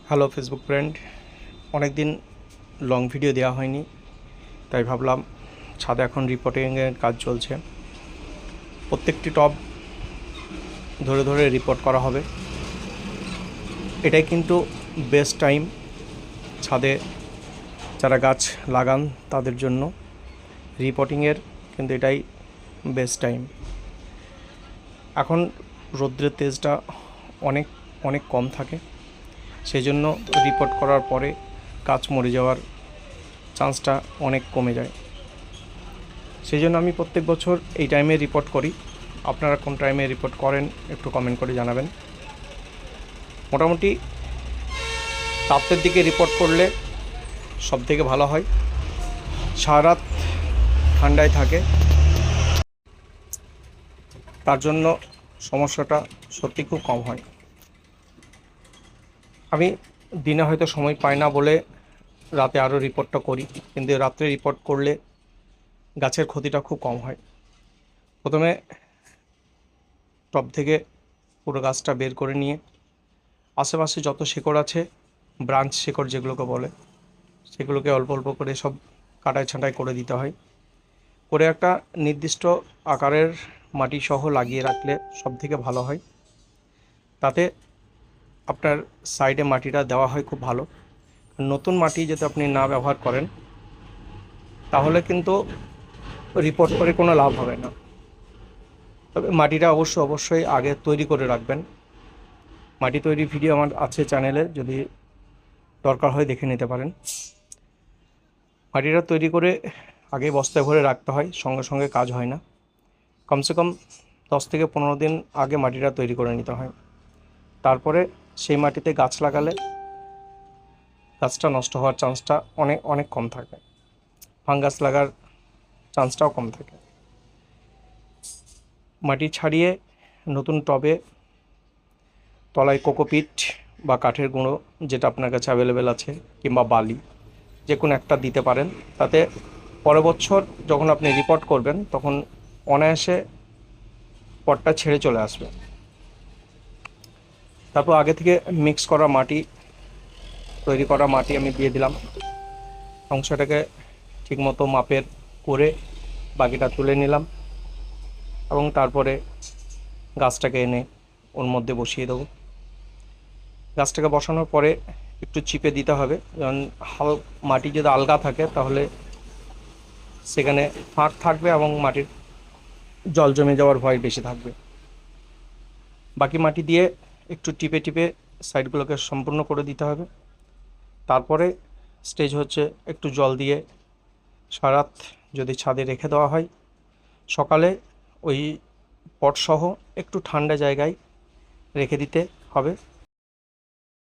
Hello Facebook friend, অনেক দিন long video দেওয়া হয়নি, তাই ভাবলাম ছাদে এখন রিপোর্টিংয়ের কাজ চলছে। প্রত্যেকটি টব ধরে ধরে রিপোর্ট করা হবে। এটাই কিন্তু বেস্ট টাইম ছাদে যারা গাছ লাগান তাদের জন্য। রিপোর্টিংয়ের কিন্তু এটাই বেস্ট টাইম। এখন রৌদ্রের তেজটা অনেক অনেক কম থাকে, সেই জন্য রিপোর্ট করার পরে গাছ মরে যাওয়ার চান্সটা অনেক কমে যায়। সেই জন্য আমি প্রত্যেক বছর এই টাইমে রিপোর্ট করি। আপনারা কোন টাইমে রিপোর্ট করেন একটু কমেন্ট করে জানাবেন। মোটামুটি রাতের দিকে রিপোর্ট করলে সব থেকে ভালো হয়। সারা রাত ঠান্ডায় থাকে, তার জন্য সমস্যাটা সত্যি খুব কম হয়। আমি দিনে হয়তো সময় পাই না বলে রাতে আরও রিপোর্টটা করি, কিন্তু রাত্রে রিপোর্ট করলে গাছের ক্ষতিটা খুব কম হয়। প্রথমে টব থেকে পুরো গাছটা বের করে নিয়ে আশেপাশে যত শিকড় আছে, ব্রাঞ্চ শিকড় যেগুলোকে বলে, সেগুলোকে অল্প অল্প করে সব কাটাই ছাঁটাই করে দিতে হয়। করে একটা নির্দিষ্ট আকারের মাটি সহ লাগিয়ে রাখলে সব থেকে ভালো হয়। তাতে আপনার সাইডে মাটিটা দেওয়া হয় খুব ভালো। নতুন মাটি যদি আপনি না ব্যবহার করেন তাহলে কিন্তু রিপোর্ট করে কোনো লাভ হবে না। তবে মাটিটা অবশ্যই আগে তৈরি করে রাখবেন। মাটি তৈরি ভিডিও আমার আছে চ্যানেলে, যদি দরকার হয় দেখে নিতে পারেন। মাটিটা তৈরি করে আগে বস্তায় ভরে রাখতে হয়, সঙ্গে সঙ্গে কাজ হয় না। কমসে কম 10 থেকে 15 দিন আগে মাটিটা তৈরি করে নিতে হয়। তারপরে সেই মাটিতে গাছ লাগালে গাছটা নষ্ট হওয়ার চান্সটা অনেক অনেক কম থাকে, ফাঙ্গাস লাগার চান্সটাও কম থাকে। মাটি ছাড়িয়ে নতুন টবে তলায় কোকোপিট বা কাঠের গুঁড়ো, যেটা আপনার কাছে অ্যাভেলেবেল আছে, কিংবা বালি, যে কোনো একটা দিতে পারেন। তাতে পরের বছর যখন আপনি রিপোর্ট করবেন তখন অনায়াসে পটটা ছেড়ে চলে আসবে। তারপর আগে থেকে মিক্স করা মাটি, তৈরি করা মাটি আমি দিয়ে দিলাম। অংশটাকে ঠিকমতো মাপের করে বাকিটা তুলে নিলাম এবং তারপরে গাছটাকে এনে ওর মধ্যে বসিয়ে দেবো। গাছটাকে বসানোর পরে একটু চিপে দিতে হবে, যেমন মাটি যদি আলগা থাকে তাহলে সেখানে ফাঁক থাকবে এবং মাটির জল জমে যাওয়ার ভয় বেশি থাকবে। বাকি মাটি দিয়ে একটু টিপে টিপে সাইডগুলোকে সম্পূর্ণ করে দিতে হবে। তারপরে স্টেজ হচ্ছে একটু জল দিয়ে সারাত যদি ছাদে রেখে দেওয়া হয়, সকালে ওই পটসহ একটু ঠান্ডা জায়গায় রেখে দিতে হবে।